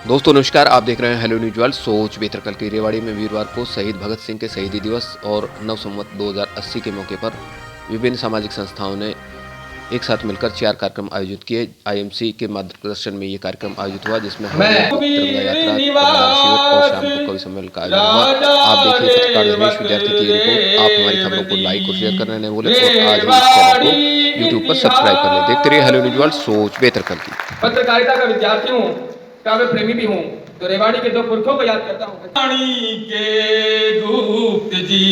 दोस्तों नमस्कार, आप देख रहे हैं हेलो न्यूज वर्ल्ड। सोच बेहतर कल की रेवाड़ी में वीरवार को शहीद भगत सिंह के शहीदी दिवस और नव संवत 2080 के मौके पर विभिन्न सामाजिक संस्थाओं ने एक साथ मिलकर 4 कार्यक्रम आयोजित किए। आईएमसी के मार्गदर्शन में ये कार्यक्रम आयोजित हुआ, जिसमें तिरंगा यात्रा, शिविर और शाम को कवि सम्मेलन का आयोजन हुआ। आप देखिए पत्रकार धर्मेश विद्यार्थी की रिपोर्ट। आप हमारी खबरों को लाइक और शेयर करने नहीं भूलें और आज ही इस चैनल को यूट्यूब पर सब्सक्राइब कर लें। देखते रहिए हेलो न्यूज वर्ल्ड, सोच बेहतर कल की। पत्रकारिता का विद्यार्थी हूँ, काव्य प्रेमी भी हूँ, तो रेवाड़ी के 2 पुरखों को याद करता हूँ। रानी के गुप्त जी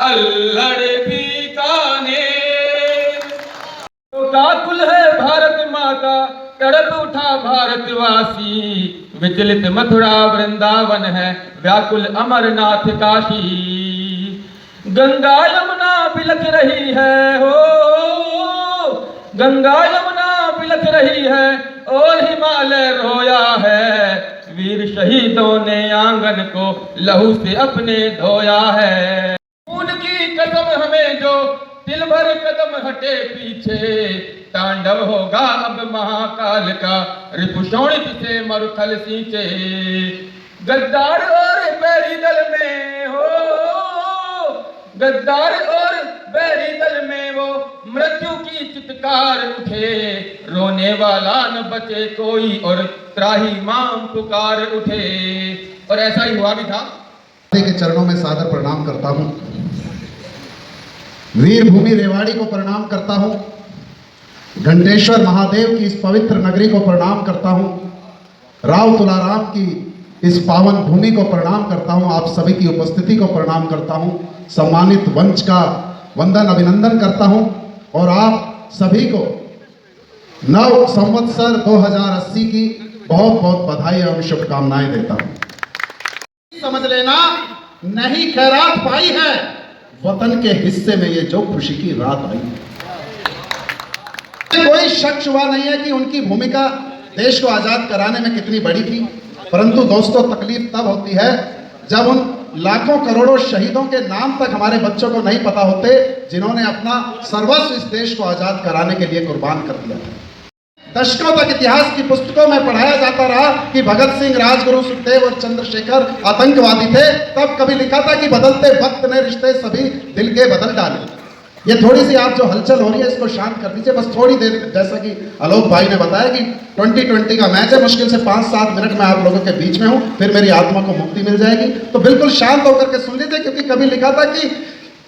अल्लड़ बीकाने का कुल है भारत माता, तड़प उठा भारतवासी। विचलित मथुरा वृंदावन है, व्याकुल अमरनाथ काशी। गंगा यमुना बिलख रही है हो, गंगा यमुना बिलख रही है और हिमालय रोया है। वीर शहीदों ने आंगन को लहू से अपने धोया है। खून की कसम हमें जो दिल भर कदम हटे पीछे, तांडव होगा अब महाकाल का, रिपुशोणित से मरुथल सींचे। गद्दार और बैरी दल में हो, गद्दार और बैरी दल में वो मृत्यु की चित्कार उठे। रोने वाला न बचे कोई और त्राही माम पुकार उठे। और ऐसा ही हुआ भी था। के चरणों में सादर प्रणाम करता हूं, वीर भूमि रेवाड़ी को प्रणाम करता हूं, घंटेश्वर महादेव की इस पवित्र नगरी को प्रणाम करता हूं, राव तुलाराम की इस पावन भूमि को प्रणाम करता हूं, आप सभी की उपस्थिति को प्रणाम करता हूं, सम्मानित मंच का वंदन अभिनंदन करता हूं और आप सभी को नव संवत्सर 2080 की बहुत बहुत बधाई और शुभकामनाएं देता हूं। समझ लेना, नहीं खैरात पाई है, वतन के हिस्से में ये जो खुशी की रात आई है। कोई शक शुबा नहीं है कि उनकी भूमिका देश को आजाद कराने में कितनी बड़ी थी, परंतु दोस्तों तकलीफ तब होती है जब उन लाखों करोड़ों शहीदों के नाम तक हमारे बच्चों को नहीं पता होते, जिन्होंने अपना सर्वस्व इस देश को आजाद कराने के लिए कुर्बान कर दिया था। दशकों तक इतिहास की पुस्तकों में पढ़ाया जाता रहा कि भगत सिंह, राजगुरु, सुखदेव और चंद्रशेखर आतंकवादी थे। तब कभी लिखा था कि बदलते वक्त ने रिश्ते सभी दिल के बदल डाले। ये थोड़ी सी आप जो हलचल हो रही है इसको शांत कर दीजिए, बस थोड़ी देर। जैसा कि आलोक भाई ने बताया कि 2020 का मैच है, मुश्किल से 5-7 मिनट में आप लोगों के बीच में हूं, फिर मेरी आत्मा को मुक्ति मिल जाएगी। तो बिल्कुल शांत होकर के सुन लीजिए, क्योंकि कभी लिखा था कि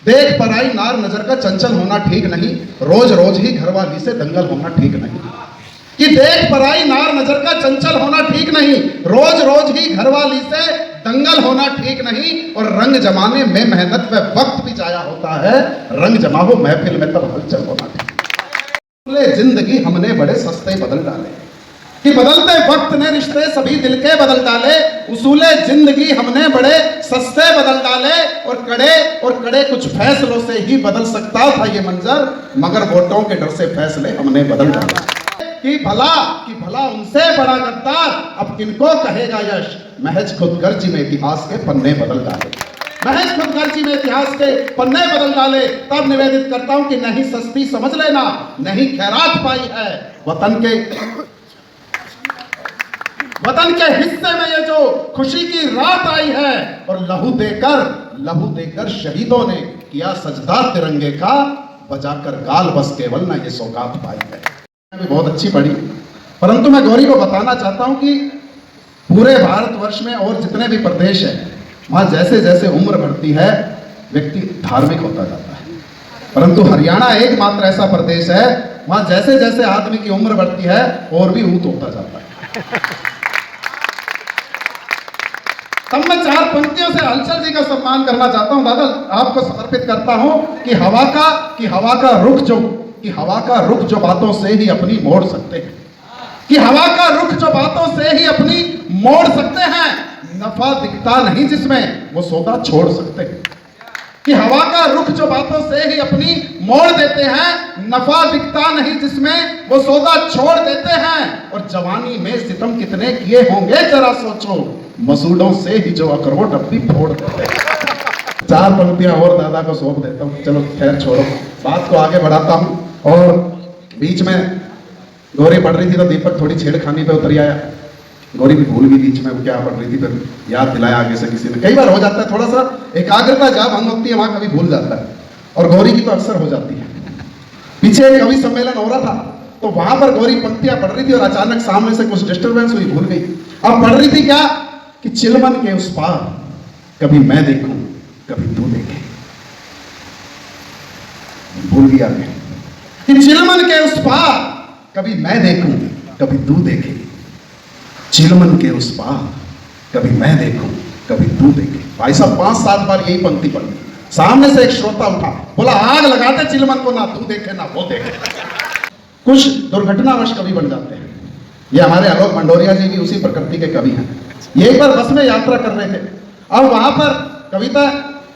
देख पराई नार नजर का चंचल होना ठीक नहीं, रोज रोज ही घरवाली से दंगल होना ठीक नहीं। कि देख पराई नार नजर का चंचल होना ठीक नहीं, रोज रोज ही घरवाली से दंगल होना ठीक नहीं। और रंग जमाने में मेहनत व वक्त भी जाया होता है, रंग जमाओ महफिल में तब हलचल होना ठीक। जिंदगी हमने बड़े सस्ते बदल डाले, कि बदलते वक्त ने रिश्ते सभी दिल के बदल डाले। उसूले जिंदगी हमने बड़े सस्ते बदल डाले, और कड़े कुछ फैसलों से ही बदल सकता था ये मंजर, मगर वोटों के डर से फैसले हमने बदल डाले। कि भला उनसे बड़ा गद्दार अब किनको कहेगा यश, महज खुदगर्जी में इतिहास के पन्ने बदल डाले, महज खुदगर्जी में इतिहास के पन्ने बदल डाले। तब निवेदित करता हूं कि नहीं सस्ती समझ लेना, नहीं खैरात पाई है, वतन के हिस्से में ये जो खुशी की रात आई है। और लहू देकर शहीदों ने किया सजदा तिरंगे का, बजाकर गाल बस केवल ना ये सौगात पाई है। भी बहुत अच्छी पढ़ी, परंतु मैं गौरी को बताना चाहता हूं कि पूरे भारतवर्ष में और जितने भी प्रदेश हैं, वहां जैसे जैसे उम्र बढ़ती है व्यक्ति धार्मिक होता जाता है, परंतु हरियाणा एकमात्र ऐसा प्रदेश है वहां जैसे जैसे आदमी की उम्र बढ़ती है और भी ऊंट होता जाता है। तब मैं 4 पंक्तियों से हलचल जी का सम्मान करना चाहता हूं। दादा आपको समर्पित करता हूं कि हवा का रुख जो बातों से ही अपनी मोड़ सकते हैं, कि हवा का रुख जो बातों से ही अपनी मोड़ सकते हैं। नफा दिखता नहीं जिसमें वो सौदा छोड़ सकते हैं, कि हवा का रुख जो बातों से ही अपनी मोड़ देते हैं। नफा दिखता नहीं जिसमें वो सौदा छोड़ देते हैं। और जवानी में सितम कितने किए होंगे जरा सोचो, मसूड़ों से ही जो अखरोट अपनी फोड़ देते हैं। 4 पंक्तियां और दादा को सौंप देता हूं। चलो खैर छोड़ो, बात को आगे बढ़ाता हूं। और बीच में गौरी पढ़ रही थी तो दीपक थोड़ी छेड़खानी पे उतर आया गौरी भी भूल गई बीच में वो क्या पढ़ रही थी, फिर याद दिलाया आगे से किसी ने। कई बार हो जाता है थोड़ा सा एकाग्रता जहाँ भंग होती है वहां कभी भूल जाता है, और गौरी की तो अक्सर हो जाती है। पीछे एक कवि सम्मेलन हो रहा था, तो वहां पर गौरी पंक्तियां पढ़ रही थी और अचानक सामने से कुछ डिस्टरबेंस हुई, भूल गई। अब पढ़ रही थी क्या कि चिलमन के उस पार कभी मैं देखूं कभी तू देखे। भूल गया मैं कि चिलमन के उस पार कभी मैं देखूं कभी तू देखे, चिलमन के उस पार कभी मैं देखूं कभी तू देखे। भाई साहब 5-7 बार यही पंक्ति पढ़ी। सामने से एक श्रोता उठा, बोला आग लगाते चिलमन को, ना तू देखे ना वो देखे। कुछ दुर्घटनावश कवि बन जाते हैं। ये हमारे आलोक मंडोरिया जी भी उसी प्रकृति के कवि हैं। ये एक बार बस में यात्रा कर रहे थे, अब वहां पर कविता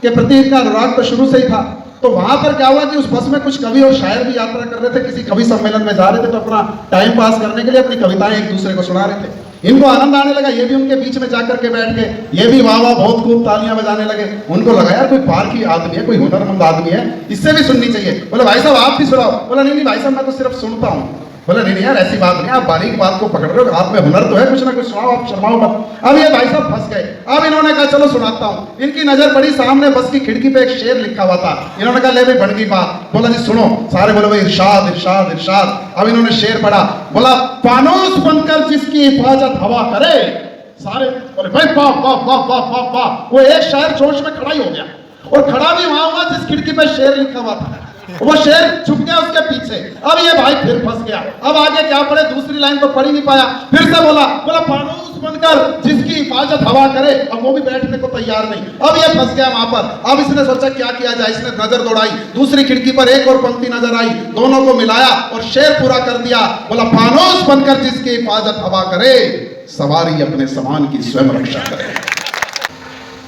के प्रति इनका अनुराग तो शुरू से ही था। तो वहां पर क्या हुआ कि उस बस में कुछ कवि और शायर भी यात्रा कर रहे थे, किसी कवि सम्मेलन में जा रहे थे, तो अपना टाइम पास करने के लिए अपनी कविताएं एक दूसरे को सुना रहे थे। इनको आनंद आने लगा, ये भी उनके बीच में जाकर के बैठ गए, ये भी वाह वाह बहुत खूब तालियां बजाने लगे। उनको लगा यार कोई पारखी आदमी है, कोई हुनरमंद आदमी है, इससे भी सुननी चाहिए। बोले भाई साहब आप भी सुनाओ। बोला नहीं नहीं भाई साहब मैं तो सिर्फ सुनता हूँ। बोला नहीं नहीं यार ऐसी बात नहीं, आप बारीक बात को पकड़ रहे हो, आप में हुनर तो है, कुछ ना कुछ सुनाओ, आप शर्माओ मत। अब ये भाई साहब फंस गए। अब इन्होंने कहा चलो सुनाता हूँ। इनकी नजर पड़ी सामने बस की खिड़की पे एक शेर लिखा हुआ था। इन्होंने कहा ले भाई बन गई बात। बोला जी सुनो। सारे बोले भाई इरशाद इरशाद इरशाद। अब इन्होंने शेर पढ़ा, बोला फानूस बनकर जिसकी हिफाजत हवा करे। सारे बोले भाई वाह वाह वाह वाह वाह वाह। वो एक शायर जोश में खड़ा ही हो गया, और खड़ा भी वहां हुआ जिस खिड़की पे शेर लिखा हुआ था। वो शेर छुप गया उसके पीछे। अब ये भाई फिर फंस गया। अब आगे क्या पढ़े, दूसरी लाइन तो पढ़ ही नहीं पाया। फिर से बोला फानूस बनकर जिसकी हिफाजत हवा करे। अब वो भी बैठने को तैयार नहीं। अब ये फंस गया वहां पर। अब इसने सोचा क्या किया जाए। इसने नजर दौड़ाई, दूसरी खिड़की पर एक और पंक्ति नजर आई, दोनों को मिलाया और शेर पूरा कर दिया। बोला फानूस बनकर जिसकी हिफाजत हवा करे, सवारी अपने सामान की स्वयं रक्षा करे।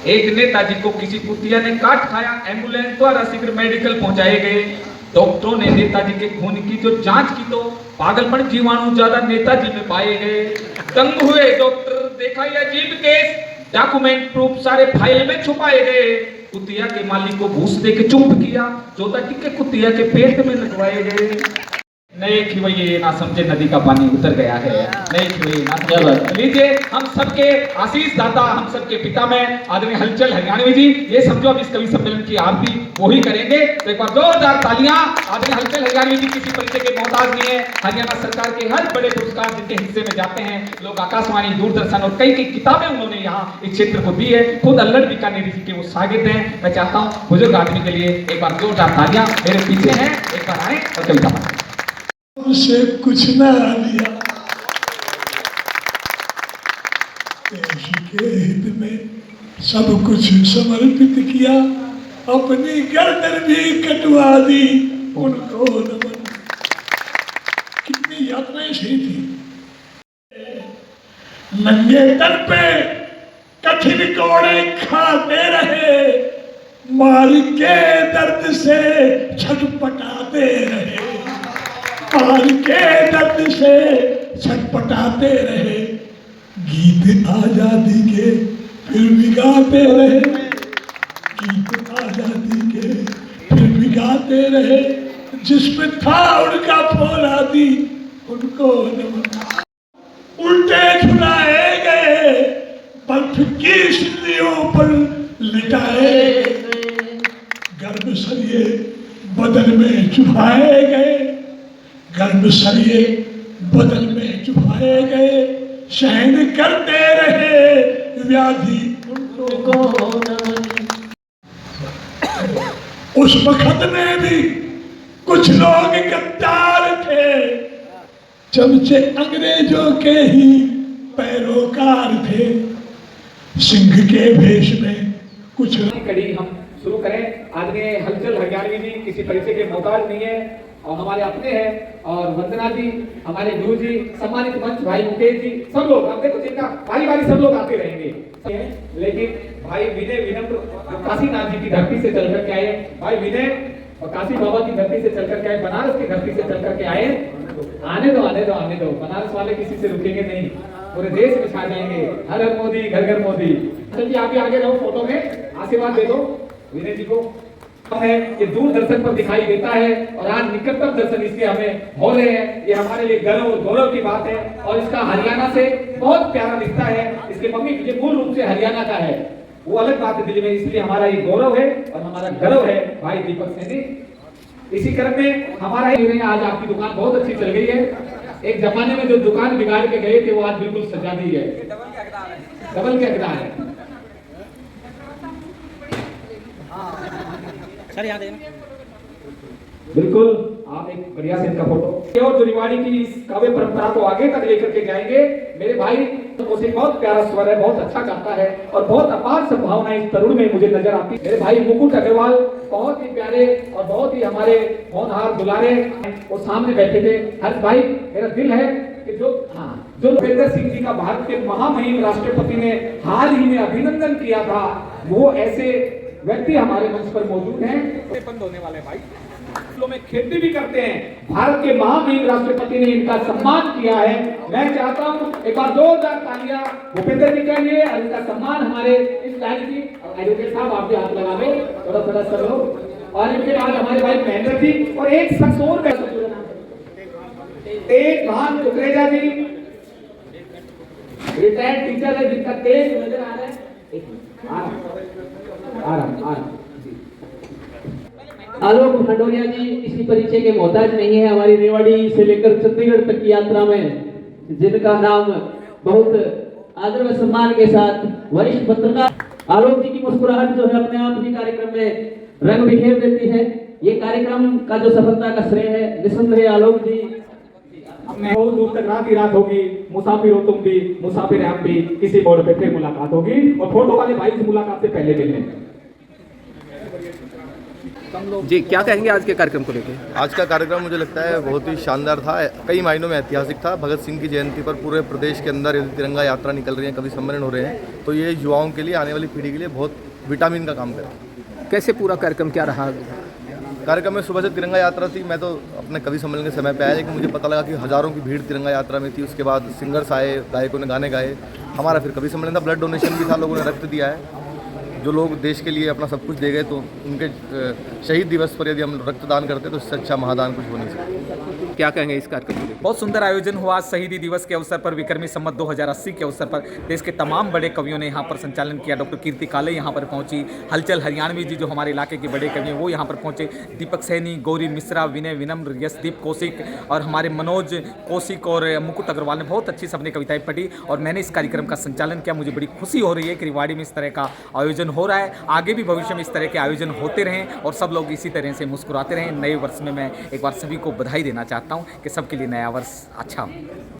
एक नेताजी को किसी कुतिया ने काट खाया, एम्बुलेंस द्वारा शीघ्र मेडिकल पहुंचाए गए। डॉक्टरों ने नेताजी के खून की जो जांच की तो पागलपन जीवाणु ज्यादा नेताजी में पाए गए। दंग हुए डॉक्टर, देखा यह अजीब केस, डॉक्यूमेंट प्रूफ सारे फाइल में छुपाए गए। कुतिया के मालिक को घूस दे के चुप किया, जोता टिक्के कुतिया के पेट में लगवाए गए। नए खिवैये ना समझे नदी का पानी उतर गया है, नए खिवैये ना समझे। लीजिए हम सबके आशीष दाता, हम सबके पिता में आदरणीय हलचल हरियाणवी जी, ये समझो अब इस कवि सम्मेलन की आरती वो ही करेंगे। तो एक बार जोरदार तालियां। आदरणीय हलचल हरियाणवी जी किसी परिचय के मोहताज नहीं है। हरियाणा सरकार के हर बड़े पुरस्कार जिनके हिस्से में जाते हैं लोग, आकाशवाणी, दूरदर्शन और कई कई किताबें उन्होंने यहाँ इस क्षेत्र को दी है। खुद अल्लड़ बीकानेरी जी के वो शागिर्द हैं। मैं चाहता हूँ बुजुर्ग आदमी के लिए एक बार जोरदार तालियां। मेरे पीछे हैं, एक बार आए और कविता पढ़ें। उसे कुछ न लिया, देश के हित में सब कुछ समर्पित किया, अपनी गर्दन भी कटवा दी, उनको नमन। कितनी यातनाएं सही थी। नंगे तन पे कठिन कोड़े खाते रहे, मार के दर्द से छटपटाते रहे, मार के दर्द से छटपटाते रहे। गीत आजादी के फिर भी गाते रहे, गीत आजादी के फिर भी गाते रहे। जिसमें था उनका फौलादी, उनको नमन। उल्टे झुलाए गए, बर्फ की सिल्लियों पर लिटाए गए, गर्भ सरिये बदन में चुभाए गए, गर्भ सरिये बदन में चुभाए गए। सहन करते रहे व्याधि उनको नमन। उस वक्त में भी कुछ लोग गद्दार थे, चमचे अंग्रेजों के ही पैरोकार थे। सिंह के भेष में कुछ कड़ी हम शुरू करें। आदरणीय हलचल हरियाणवी जी किसी परिचय के मोहताज नहीं है और हमारे अपने हैं। और वंदना जी, हमारे गुरु जी, सम्मानित मंच भाई मुकेश जी, सब लोग आप देखो जिनका बारी बारी सब लोग आते रहेंगे। लेकिन भाई विनय विनम्र काशीनाथ जी की धरती से चल करके आए, भाई विनय और काशी बाबा की धरती से चल करके आए, बनारस की धरती से चल करके आए। आने दो आने दो आने दो, बनारस वाले किसी से रुकेंगे नहीं, पूरे देश में छा जाएंगे। हर हर मोदी, घर घर मोदी। चलिए आप भी आगे रहो, फोटो में आशीर्वाद दे दो विनय जी को। है ये दूरदर्शन पर दिखाई देता है और आज निकटतम दर्शन इसके हमें हो रहे हैं। ये हमारे लिए गर्व और गौरव की बात है। और इसका हरियाणा से बहुत प्यारा दिखता है। इसके मम्मी ये मूल रूप से हरियाणा का है, वो अलग बात है दिल्ली में, इसलिए हमारा ये गौरव है और हमारा गर्व है भाई दीपक सैनी। इसी क्रम में हमारा ही आज आपकी दुकान बहुत अच्छी चल गई है। एक जमाने में जो दुकान बिगाड़ के गए थे वो आज बिल्कुल सजा दी है, डबल के अकदार है। सर यहाँ देना बिल्कुल आप एक बढ़िया से इनका फोटो और जो रिवाड़ी की इस काव्य परंपरा को आगे तक लेकर के जाएंगे। मेरे भाई उसे बहुत प्यारा स्वर है, बहुत अच्छा गाता है और बहुत अपार संभावना इस तरुण में मुझे नजर आती है। मेरे भाई मुकुट अग्रवाल बहुत ही प्यारे और बहुत ही हमारे होनहार दुलारे वो सामने बैठे थे। हर भाई मेरा दिल है कि जो भूपेंद्र सिंह जी का भारत के महामहिम राष्ट्रपति ने हाल ही में अभिनंदन किया था, वो ऐसे व्यक्ति हमारे मंच पर मौजूद हैं। बंद होने वाले भाई में खेती भी करते हैं, भारत के महामहिम राष्ट्रपति ने इनका सम्मान किया है। मैं चाहता हूं एक बार जोरदार तालियां भूपेंद्र जी के लिए और इनका सम्मान हमारे इस लाइन की। एडवोकेट साहब आप भी हाथ लगा दो, थोड़ा सब लोग। और इनके बाद हमारे भाई महेंद्र जी और एक शख्स और तेज भान कुकरेजा जी, रिटायर्ड टीचर है जिनका तेज नजर आ रहा है। आराम आलोक खंडोरिया जी किसी परिचय के मोहताज नहीं है। हमारी रेवाड़ी से लेकर चंडीगढ़ तक की यात्रा में जिनका नाम बहुत आदर व सम्मान के साथ वरिष्ठ पत्रकार आलोक जी की मुस्कुराहट जो है अपने आप ही कार्यक्रम में रंग बिखेर देती है। ये कार्यक्रम का जो सफलता का श्रेय है निसंदेह आलोक जी। बहुत दूर तक रात ही रात होगी, मुसाफिर हो तुम भी, मुसाफिर हम भी, किसी मोड़ पे फिर मुलाकात होगी। और फोटो वाले भाई से मुलाकात से पहले मिलने। जी क्या कहेंगे आज के कार्यक्रम को लेकर? आज का कार्यक्रम मुझे लगता है बहुत ही शानदार था, कई मायनों में ऐतिहासिक था। भगत सिंह की जयंती पर पूरे प्रदेश के अंदर यदि तिरंगा यात्रा निकल रही है, कवि सम्मेलन हो रहे हैं, तो ये युवाओं के लिए, आने वाली पीढ़ी के लिए बहुत विटामिन का काम करेगा। कैसे पूरा कार्यक्रम क्या रहा? कार्यक्रम में सुबह से तिरंगा यात्रा थी। मैं तो अपने कवि सम्मेलन के समय पे आया, लेकिन मुझे पता लगा कि हज़ारों की भीड़ तिरंगा यात्रा में थी। उसके बाद सिंगर्स आए, गायकों ने गाने गाए। हमारा फिर कवि सम्मेलन था, ब्लड डोनेशन भी था, लोगों ने रक्त दिया है। जो लोग देश के लिए अपना सब कुछ दे गए, तो उनके शहीद दिवस पर यदि हम रक्तदान करते तो इससे अच्छा महादान कुछ हो नहीं सकता। क्या कहेंगे इस कार्यक्रम को लेकर? बहुत सुंदर आयोजन हुआ शहीदी दिवस के अवसर पर, विक्रमी संवत 2080 के अवसर पर देश के तमाम बड़े कवियों ने यहाँ पर संचालन किया। डॉक्टर कीर्ति काले यहाँ पर पहुंची, हलचल हरियाणवी जी जो हमारे इलाके के बड़े कवि हैं वो यहाँ पर पहुंचे, दीपक सैनी, गौरी मिश्रा, विनय विनम्र, यशदीप कौशिक और हमारे मनोज कौशिक और मुकुट अग्रवाल ने बहुत अच्छी सबने कविताएं पढ़ी और मैंने इस कार्यक्रम का संचालन किया। मुझे बड़ी खुशी हो रही है कि रिवाड़ी में इस तरह का आयोजन हो रहा है। आगे भी भविष्य में इस तरह के आयोजन होते रहें और सब लोग इसी तरह से मुस्कुराते रहें। नए वर्ष में मैं एक बार सभी को बधाई देना चाहता हूँ कि सबके लिए नया वर्ष अच्छा हो।